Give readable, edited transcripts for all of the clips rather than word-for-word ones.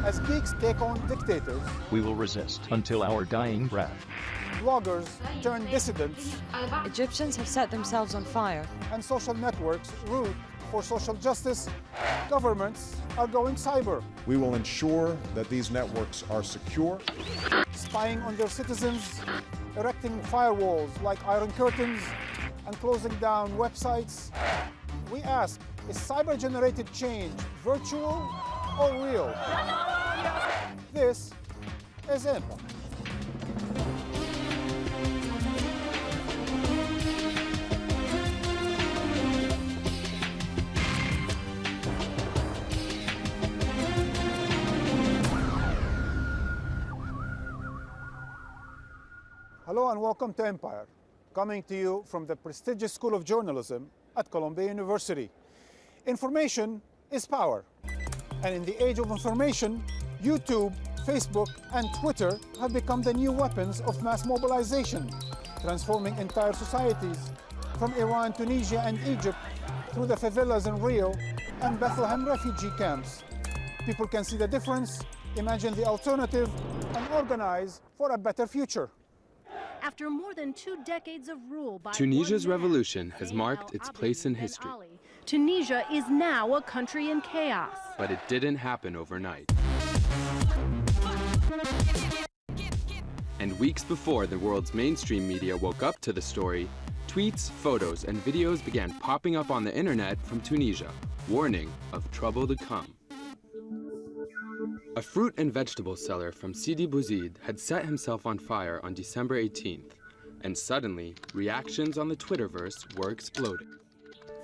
As geeks take on dictators, we will resist until our dying breath. Bloggers turn dissidents, Egyptians have set themselves on fire. and social networks root for social justice. Governments are going cyber, We will ensure that these networks are secure. spying on their citizens, erecting firewalls like Iron Curtains, and closing down websites. We ask, is cyber-generated change virtual or real? This is Impact. Hello and welcome to Empire, coming to you from the prestigious School of Journalism at Columbia University. Information is power. And in the age of information, YouTube, Facebook, and Twitter have become the new weapons of mass mobilization, transforming entire societies from Iran, Tunisia, and Egypt through the favelas in Rio and Bethlehem refugee camps. People can see the difference, imagine the alternative, and organize for a better future. After more than 2 decades of rule by Tunisia's one man, revolution has Zayn marked its place in al-Abidine Ben history. Ali, Tunisia is now a country in chaos. But it didn't happen overnight. And weeks before the world's mainstream media woke up to the story, tweets, photos, and videos began popping up on the internet from Tunisia, warning of trouble to come. A fruit and vegetable seller from Sidi Bouzid had set himself on fire on December 18th, and suddenly, reactions on the Twitterverse were exploding.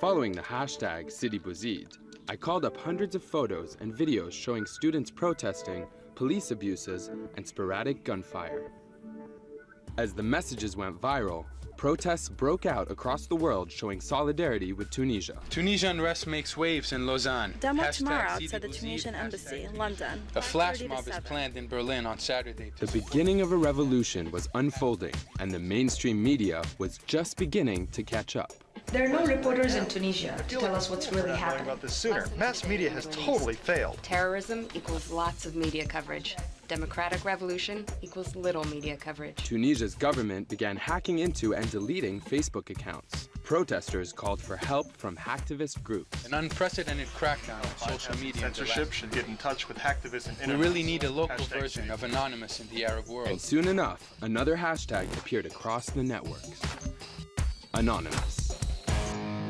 Following the hashtag Sidi Bouzid, I called up hundreds of photos and videos showing students protesting, police abuses, and sporadic gunfire. As the messages went viral, protests broke out across the world showing solidarity with Tunisia. Tunisia unrest makes waves in Lausanne. Demo Hashtag tomorrow Sidi outside the Bouzid, Tunisian embassy, hashtag London. A flash 5:30 to mob is 7. planned in Berlin on Saturday. The beginning of a revolution was unfolding, and the mainstream media was just beginning to catch up. There are no reporters in Tunisia to tell us what's really happening. About this sooner. Mass media has totally failed. Terrorism equals lots of media coverage. Democratic revolution equals little media coverage. Tunisia's government began hacking into and deleting Facebook accounts. Protesters called for help from hacktivist groups. An unprecedented crackdown on social media. Censorship should get in touch with hacktivists and We really need a local version of Anonymous in the Arab world. And soon enough, another hashtag appeared across the networks. Anonymous.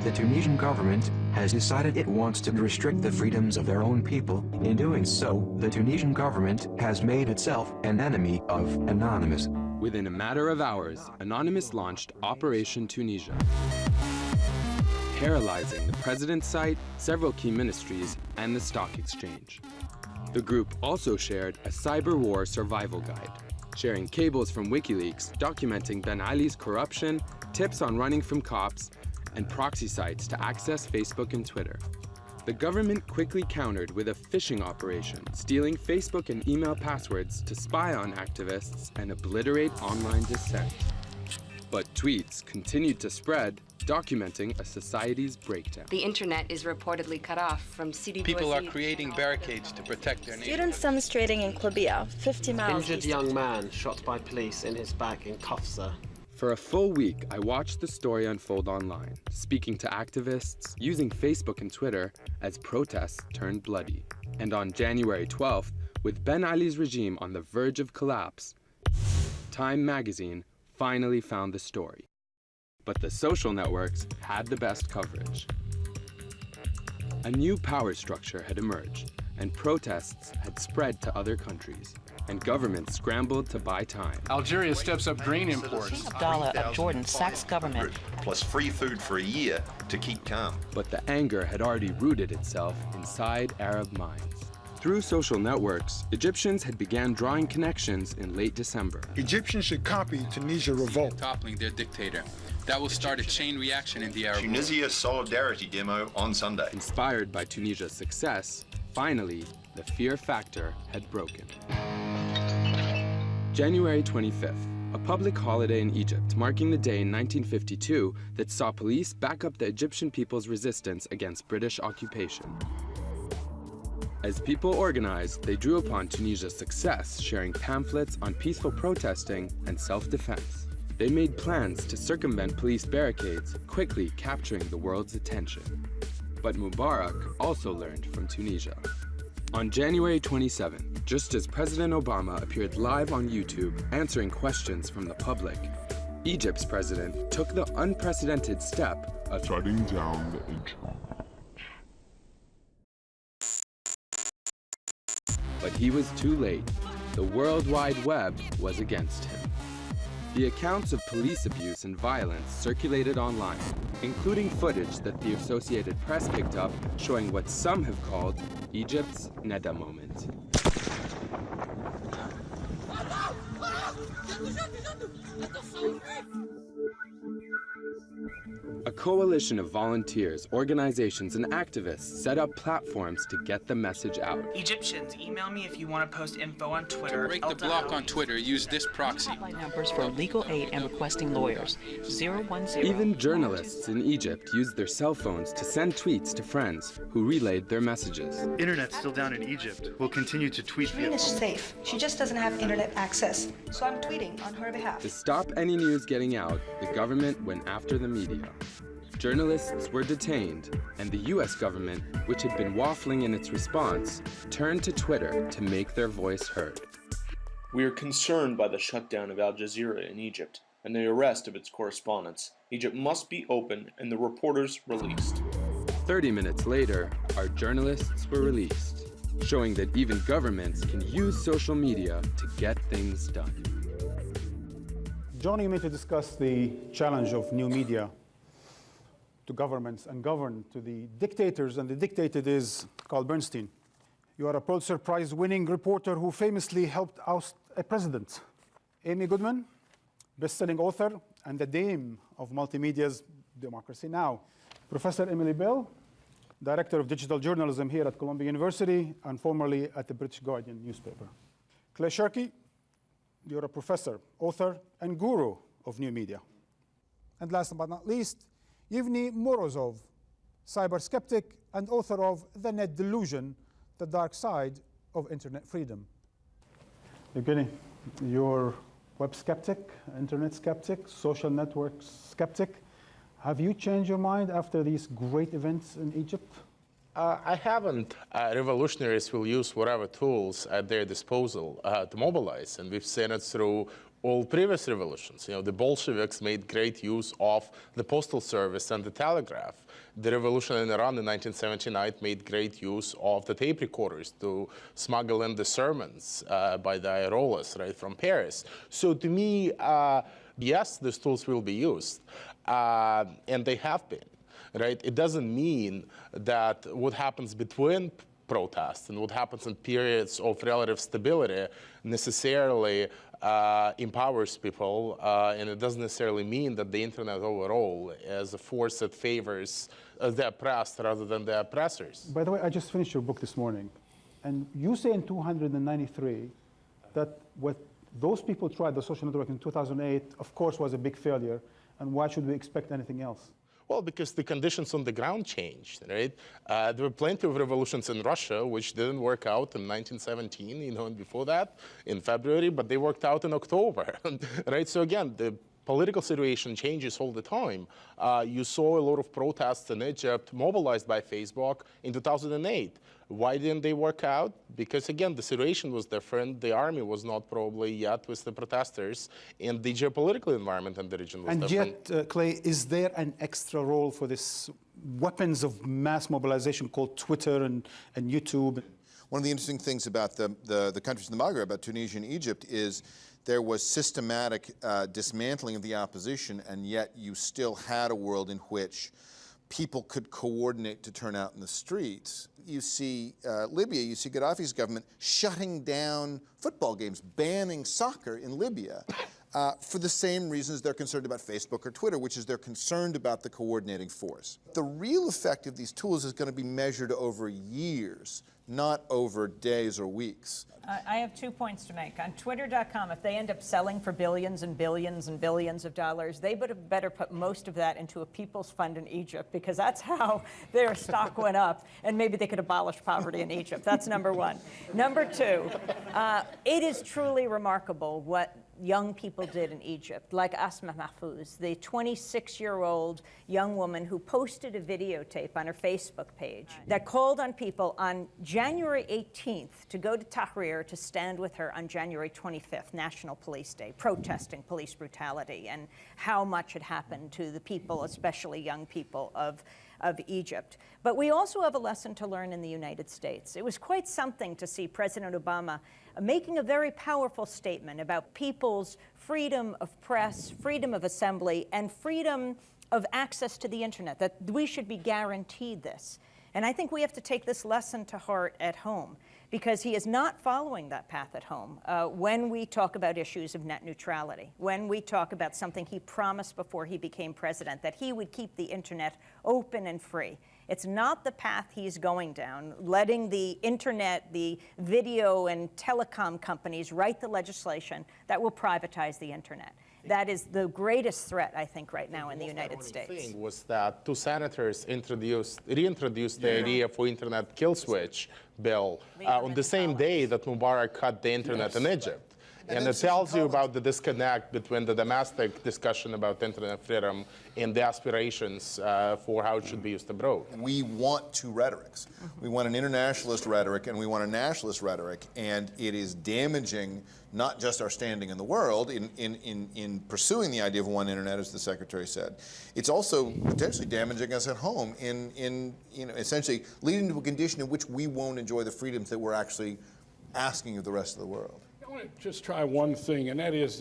The Tunisian government has decided it wants to restrict the freedoms of their own people. In doing so, the Tunisian government has made itself an enemy of Anonymous. Within a matter of hours, Anonymous launched Operation Tunisia, paralyzing the president's site, several key ministries, and the stock exchange. The group also shared a cyber war survival guide, sharing cables from WikiLeaks documenting Ben Ali's corruption, tips on running from cops, and proxy sites to access Facebook and Twitter. The government quickly countered with a phishing operation, stealing Facebook and email passwords to spy on activists and obliterate online dissent. But tweets continued to spread, documenting a society's breakdown. The internet is reportedly cut off from Sidi Bouzid. People are creating barricades to protect their neighborhood. Students demonstrating in Klabia, 50 miles Injured east. young man shot by police in his back in Kafsa. For a full week, I watched the story unfold online, speaking to activists, using Facebook and Twitter as protests turned bloody. And on January 12th, with Ben Ali's regime on the verge of collapse, Time magazine finally found the story. But the social networks had the best coverage. A new power structure had emerged, and protests had spread to other countries, and governments scrambled to buy time. Algeria steps up grain imports. Abdallah of Jordan sacks government. Plus free food for a year to keep calm. But the anger had already rooted itself inside Arab minds. Through social networks, Egyptians had began drawing connections in late December. Egyptians should copy Tunisia revolt. Toppling their dictator. That will start a chain reaction in the Arab world. Tunisia solidarity demo on Sunday. Inspired by Tunisia's success, finally, the fear factor had broken. January 25th, a public holiday in Egypt, marking the day in 1952 that saw police back up the Egyptian people's resistance against British occupation. As people organized, they drew upon Tunisia's success, sharing pamphlets on peaceful protesting and self-defense. They made plans to circumvent police barricades, quickly capturing the world's attention. But Mubarak also learned from Tunisia. On January 27, just as President Obama appeared live on YouTube answering questions from the public, Egypt's president took the unprecedented step of shutting down the internet. But he was too late. The World Wide Web was against him. The accounts of police abuse and violence circulated online, including footage that the Associated Press picked up showing what some have called Egypt's Neda moment. A coalition of volunteers, organizations, and activists set up platforms to get the message out. Egyptians, email me if you want to post info on Twitter. To break the block on Twitter, use this proxy. Hotline numbers for legal aid and requesting lawyers. 010. Even journalists in Egypt used their cell phones to send tweets to friends who relayed their messages. Internet's still down in Egypt. We'll continue to tweet via Shireen is safe. She just doesn't have internet access, so I'm tweeting on her behalf. To stop any news getting out, the government went after the media. Journalists were detained, and the US government, which had been waffling in its response, turned to Twitter to make their voice heard. We are concerned by the shutdown of Al Jazeera in Egypt and the arrest of its correspondents. Egypt must be open and the reporters released. 30 minutes later, our journalists were released, showing that even governments can use social media to get things done. Joining me to discuss the challenge of new media to governments and govern to the dictators, and the dictated is Carl Bernstein. You are a Pulitzer Prize-winning reporter who famously helped oust a president. Amy Goodman, best-selling author and the dame of multimedia's Democracy Now! Professor Emily Bell, Director of Digital Journalism here at Columbia University and formerly at the British Guardian newspaper. Clay Shirky, you're a professor, author, and guru of new media. And last but not least, Yevgeny Morozov, cyber skeptic and author of The Net Delusion, The Dark Side of Internet Freedom. Yevgeny, you're web skeptic, internet skeptic, social network skeptic. Have you changed your mind after these great events in Egypt? I haven't. Revolutionaries will use whatever tools at their disposal to mobilize, and we've seen it through all previous revolutions. You know, the Bolsheviks made great use of the postal service and the telegraph. The revolution in Iran in 1979 made great use of the tape recorders to smuggle in the sermons by the Ayatollahs, right, from Paris. So to me, yes, these tools will be used, and they have been. Right? It doesn't mean that what happens between protests and what happens in periods of relative stability necessarily empowers people, and it doesn't necessarily mean that the internet overall is a force that favors the oppressed rather than the oppressors. By the way, I just finished your book this morning, and you say in 293 that what those people tried, the social network in 2008, of course, was a big failure, and why should we expect anything else? Well, because the conditions on the ground changed, right? There were plenty of revolutions in Russia which didn't work out in 1917, you know, and before that, in February, but they worked out in October, right? So again, the political situation changes all the time. You saw a lot of protests in Egypt mobilized by Facebook in 2008. Why didn't they work out? Because again, the situation was different. The army was not probably yet with the protesters, and the geopolitical environment in the region was different. And yet, Clay, is there an extra role for this weapons of mass mobilization called Twitter and YouTube? One of the interesting things about the countries in the Maghreb, about Tunisia and Egypt, is there was systematic dismantling of the opposition, and yet you still had a world in which people could coordinate to turn out in the streets. You see Libya, you see Gaddafi's government shutting down football games, banning soccer in Libya. for the same reasons they're concerned about Facebook or Twitter, which is they're concerned about the coordinating force. The real effect of these tools is going to be measured over years, not over days or weeks. I have 2 points to make. On Twitter.com, if they end up selling for billions and billions and billions of dollars, they better put most of that into a people's fund in Egypt, because that's how their stock went up, and maybe they could abolish poverty in Egypt. That's number one. Number two, it is truly remarkable what young people did in Egypt, like Asma Mahfouz, the 26-year-old young woman who posted a videotape on her Facebook page that called on people on January 18th to go to Tahrir to stand with her on January 25th, National Police Day, protesting police brutality and how much had happened to the people, especially young people of Egypt. But we also have a lesson to learn in the United States. It was quite something to see President Obama making a very powerful statement about people's freedom of press, freedom of assembly, and freedom of access to the internet, that we should be guaranteed this. And I think we have to take this lesson to heart at home, because he is not following that path at home when we talk about issues of net neutrality, when we talk about something he promised before he became president, that he would keep the internet open and free. It's not the path he's going down, letting the internet, the video and telecom companies write the legislation that will privatize the internet. That is the greatest threat, I think, right now in the United States. The thing was that two senators reintroduced the idea for internet kill switch bill on the same day that Mubarak cut the internet in Egypt. And it tells you about the disconnect between the domestic discussion about internet freedom and the aspirations for how it should be used abroad. We want two rhetorics. We want an internationalist rhetoric and we want a nationalist rhetoric, and it is damaging not just our standing in the world in pursuing the idea of one internet, as the Secretary said. It's also potentially damaging us at home in essentially leading to a condition in which we won't enjoy the freedoms that we're actually asking of the rest of the world. I want to just try one thing, and that is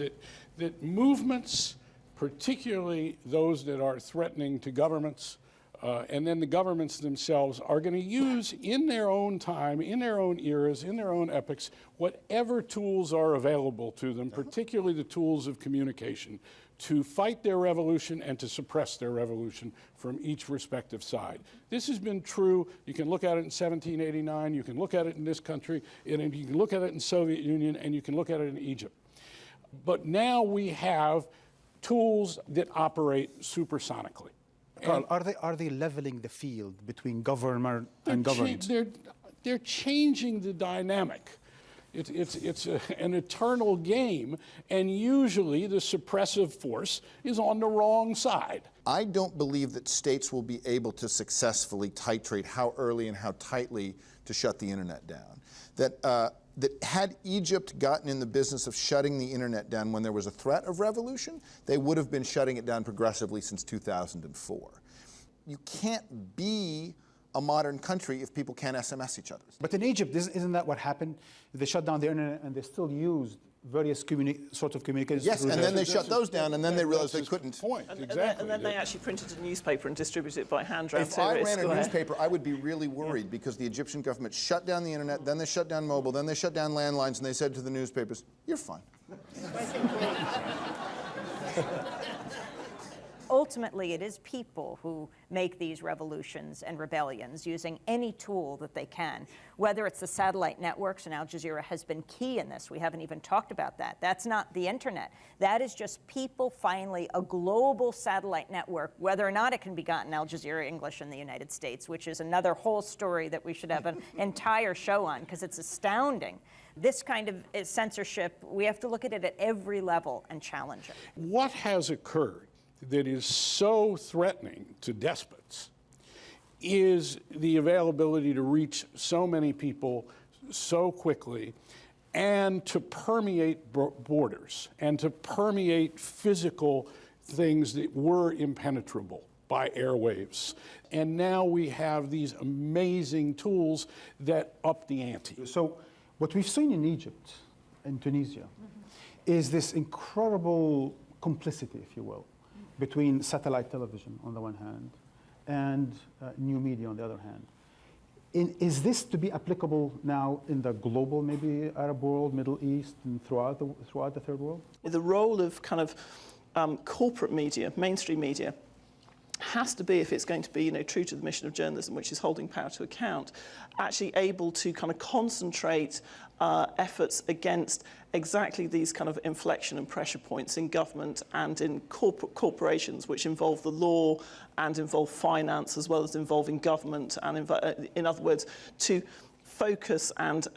that movements, particularly those that are threatening to governments, and then the governments themselves, are going to use in their own time, in their own eras, in their own epochs, whatever tools are available to them, particularly the tools of communication, to fight their revolution and to suppress their revolution from each respective side. This has been true. You can look at it in 1789, you can look at it in this country, and you can look at it in the Soviet Union, and you can look at it in Egypt. But now we have tools that operate supersonically. Carl, are they leveling the field between government and government? They're changing the dynamic. It's an eternal game, and usually the suppressive force is on the wrong side. I don't believe that states will be able to successfully titrate how early and how tightly to shut the internet down. That had Egypt gotten in the business of shutting the internet down when there was a threat of revolution, they would have been shutting it down progressively since 2004. You can't be a modern country if people can't SMS each other. But in Egypt, isn't that what happened? They shut down the internet and they still used various sorts of communications. Yes, and then they shut those down, and then they realized they couldn't. And then they actually printed a newspaper and distributed it by hand around If I ran a newspaper, I would be really worried because the Egyptian government shut down the internet, then they shut down mobile, then they shut down landlines, and they said to the newspapers, "You're fine." Ultimately, it is people who make these revolutions and rebellions using any tool that they can, whether it's the satellite networks, and Al Jazeera has been key in this. We haven't even talked about that. That's not the internet. That is just people finally, a global satellite network, whether or not it can be gotten Al Jazeera English in the United States, which is another whole story that we should have an entire show on, because it's astounding. This kind of censorship, we have to look at it at every level and challenge it. What has occurred that is so threatening to despots is the availability to reach so many people so quickly and to permeate borders and to permeate physical things that were impenetrable by airwaves. And now we have these amazing tools that up the ante. So what we've seen in Egypt and Tunisia is this incredible complicity, if you will, between satellite television on the one hand and new media on the other hand. Is this to be applicable now in the global, maybe Arab world, Middle East, and throughout the third world? The role of kind of corporate media, mainstream media, has to be, if it's going to be, true to the mission of journalism, which is holding power to account, actually able to kind of concentrate efforts against exactly these kind of inflection and pressure points in government and in corporations, which involve the law and involve finance, as well as involving government, and in other words, to focus and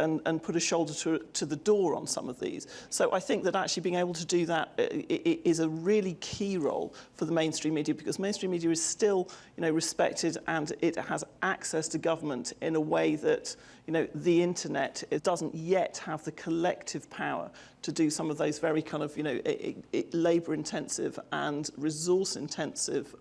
put a shoulder to the door on some of these. So I think that actually being able to do that is a really key role for the mainstream media, because mainstream media is still, respected, and it has access to government in a way that, the internet, it doesn't yet have the collective power to do some of those very kind of, labour-intensive and resource-intensive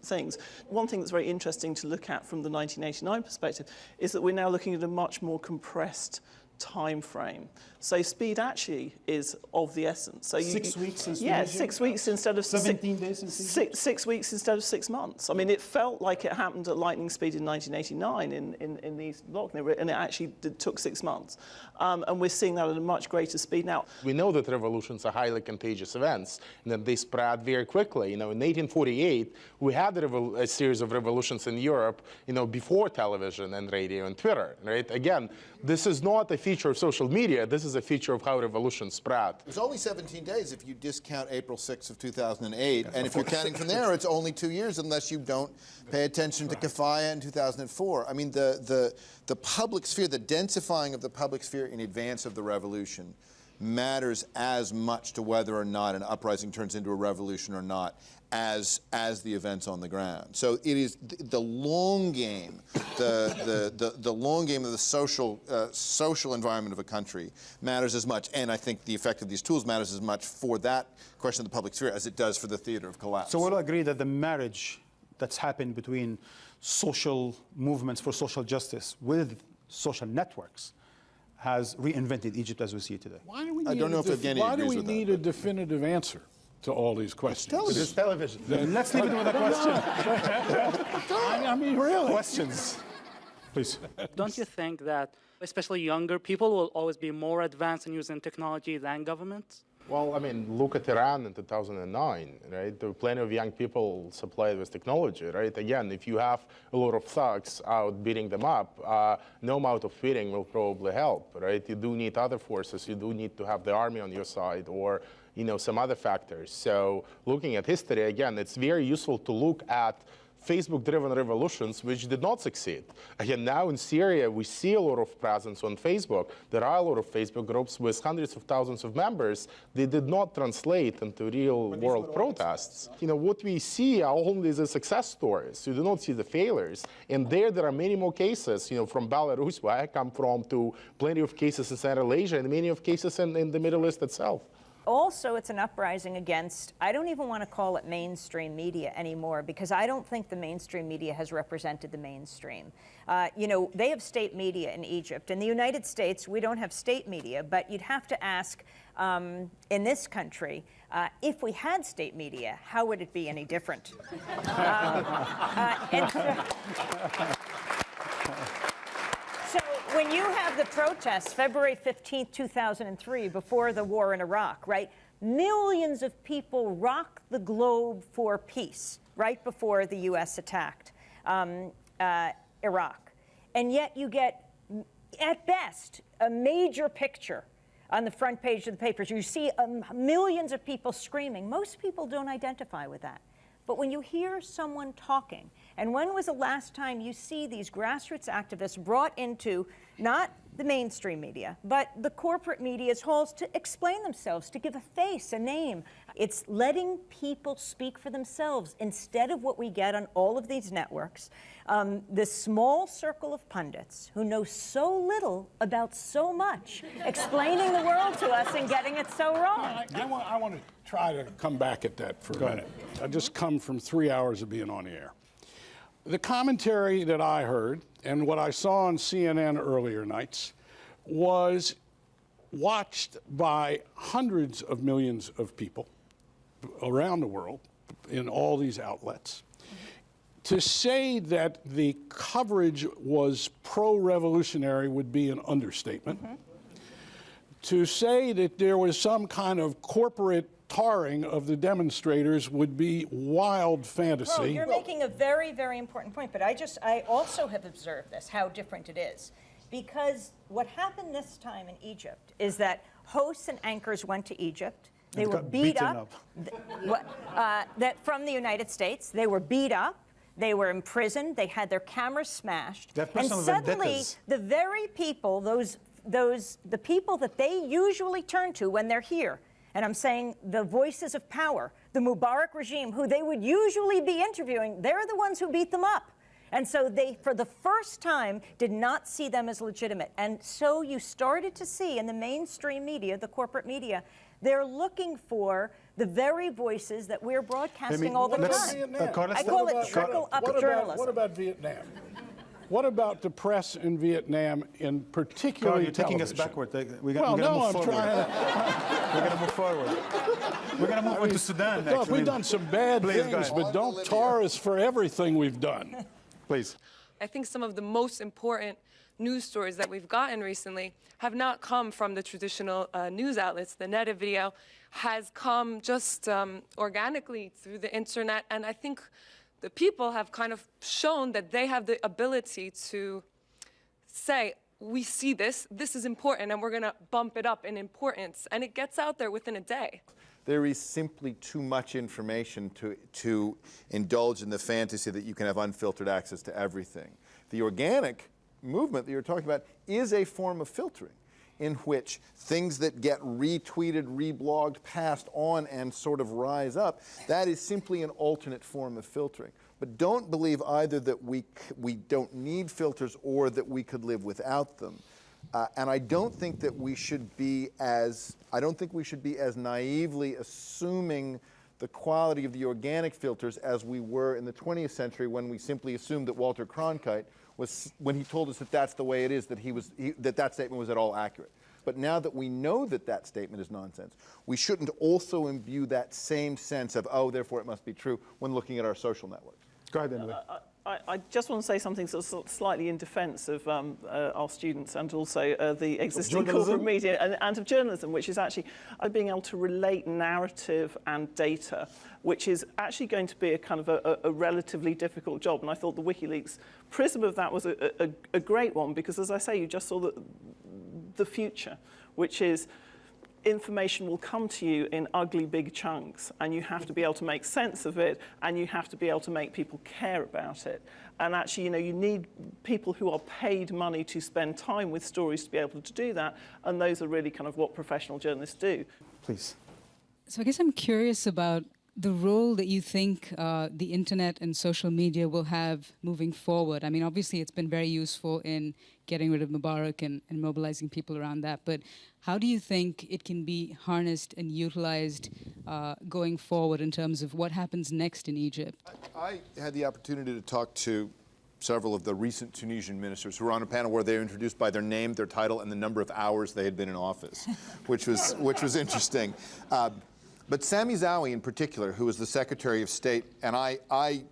things. One thing that's very interesting to look at from the 1989 perspective is that we're now looking at a much more compressed time frame. So speed actually is of the essence. So 6 weeks instead of 6 weeks instead of 17 days in 6 weeks instead of 6 months. I mean, it felt like it happened at lightning speed in 1989 in the Eastern Bloc, and it actually took 6 months. And we're seeing that at a much greater speed now. We know that revolutions are highly contagious events, and that they spread very quickly. In 1848, we had a series of revolutions in Europe, before television and radio and Twitter, right? Again, this is not a feature of social media. This is a feature of how revolutions spread. It's only 17 days if you discount April 6th of 2008, and if you're counting from there, it's only 2 years unless you don't pay attention to Kafaya in 2004. I mean, the public sphere, the densifying of the public sphere in advance of the revolution matters as much to whether or not an uprising turns into a revolution or not as the events on the ground. So it is the long game, the long game of the social environment of a country matters as much, and I think the effect of these tools matters as much for that question of the public sphere as it does for the theater of collapse. So we'll agree that the marriage that's happened between social movements for social justice with social networks has reinvented Egypt as we see it today. Why do we I don't know if Evgeny Why do agrees we with that, need a definitive answer to all these questions? It's television. Let's leave it with a question. I mean, really. Questions. Please. Don't you think that especially younger people will always be more advanced in using technology than governments? Well, I mean, look at Iran in 2009, right? There were plenty of young people supplied with technology, right? Again, if you have a lot of thugs out beating them up, no amount of tweeting will probably help, right? You do need other forces. You do need to have the army on your side, or some other factors. So looking at history, again, it's very useful to look at Facebook-driven revolutions which did not succeed. Again, now in Syria, we see a lot of presence on Facebook. There are a lot of Facebook groups with hundreds of thousands of members. They did not translate into real-world protests. What we see are only the success stories. You do not see the failures. And there are many more cases, from Belarus, where I come from, to plenty of cases in Central Asia, and many of cases in the Middle East itself. Also, it's an uprising against, I don't even want to call it mainstream media anymore, because I don't think the mainstream media has represented the mainstream. They have state media in Egypt. In the United States, we don't have state media, but you'd have to ask, in this country, if we had state media, how would it be any different? So when you have the protests, February 15th, 2003, before the war in Iraq, right? Millions of people rocked the globe for peace right before the U.S. attacked Iraq. And yet you get, at best, a major picture on the front page of the papers. You see millions of people screaming. Most people don't identify with that. But when you hear someone talking, and when was the last time you see these grassroots activists brought into not the mainstream media, but the corporate media's halls to explain themselves, to give a face, a name? It's letting people speak for themselves instead of what we get on all of these networks. This small circle of pundits who know so little about so much, explaining the world to us and getting it so wrong. I want to try to come back at that for a minute. I just come from 3 hours of being on the air. The commentary that I heard and what I saw on CNN earlier nights was watched by hundreds of millions of people around the world in all these outlets. To say that the coverage was pro-revolutionary would be an understatement. To say that there was some kind of corporate tarring of the demonstrators would be wild fantasy. Well, you're making a very, very important point, but I also have observed this, how different it is. Because what happened this time in Egypt is that hosts and anchors went to Egypt. They were beat up. That from the United States. They were beat up. They were imprisoned. They had their cameras smashed. And suddenly, the very people, the people that they usually turn to when they're here, and I'm saying the voices of power, the Mubarak regime, who they would usually be interviewing, they're the ones who beat them up. And so they, for the first time, did not see them as legitimate. And so you started to see in the mainstream media, the corporate media, they're looking for the very voices that we're broadcasting all the time. I call it trickle-up journalism. What about Vietnam? What about the press in Vietnam, in particular? Carl, you're taking us backward. We're going to move forward. We're going to move forward. We're going to move on to Sudan next. Look, we've done some bad things, but don't tar us for everything we've done. Please. I think some of the most important news stories that we've gotten recently have not come from the traditional news outlets. The Neta video has come just organically through the internet, and I think the people have kind of shown that they have the ability to say, we see this is important, and we're going to bump it up in importance, and it gets out there within a day. There is simply too much information to indulge in the fantasy that you can have unfiltered access to everything. The organic movement that you're talking about is a form of filtering, in which things that get retweeted, reblogged, passed on, and sort of rise up, that is simply an alternate form of filtering. But don't believe either that we don't need filters or that we could live without them. And I don't think that we should be as naively assuming the quality of the organic filters as we were in the 20th century, when we simply assumed that Walter Cronkite was, when he told us that that's the way it is, that statement was at all accurate. But now that we know that that statement is nonsense, we shouldn't also imbue that same sense of, oh, therefore it must be true, when looking at our social networks. Go ahead, Emily. I just want to say something sort of slightly in defence of our students and also the existing corporate media and of journalism, which is actually being able to relate narrative and data, which is actually going to be a kind of a relatively difficult job. And I thought the WikiLeaks prism of that was a great one, because, as I say, you just saw the future, which is information will come to you in ugly big chunks, and you have to be able to make sense of it, and you have to be able to make people care about it. And actually, you need people who are paid money to spend time with stories to be able to do that, and those are really kind of what professional journalists do. Please. So I guess I'm curious about the role that you think the internet and social media will have moving forward. I mean, obviously, it's been very useful in getting rid of Mubarak and mobilizing people around that. But how do you think it can be harnessed and utilized going forward in terms of what happens next in Egypt? I had the opportunity to talk to several of the recent Tunisian ministers who were on a panel where they were introduced by their name, their title, and the number of hours they had been in office, which was interesting. But Sami Zawi in particular, who was the Secretary of State, and I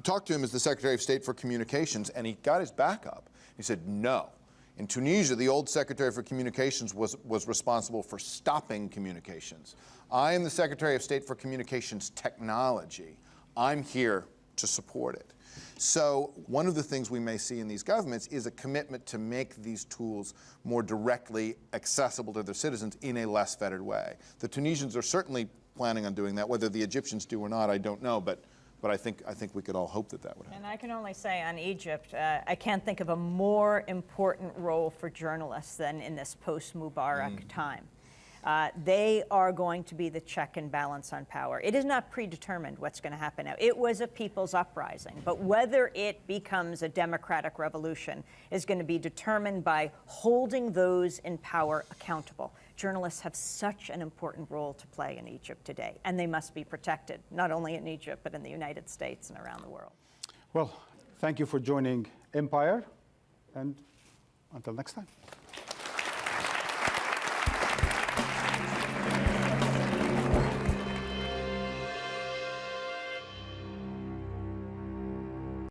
talked to him as the Secretary of State for Communications, and he got his back up. He said, no. In Tunisia, the old Secretary for Communications was responsible for stopping communications. I am the Secretary of State for Communications Technology. I'm here to support it. So one of the things we may see in these governments is a commitment to make these tools more directly accessible to their citizens in a less fettered way. The Tunisians are certainly planning on doing that. Whether the Egyptians do or not, I don't know, but I think we could all hope that would happen. And I can only say on Egypt, I can't think of a more important role for journalists than in this post-Mubarak time. They are going to be the check and balance on power. It is not predetermined what's going to happen now. It was a people's uprising, but whether it becomes a democratic revolution is going to be determined by holding those in power accountable. Journalists have such an important role to play in Egypt today, and they must be protected, not only in Egypt, but in the United States and around the world. Well, thank you for joining Empire, and until next time.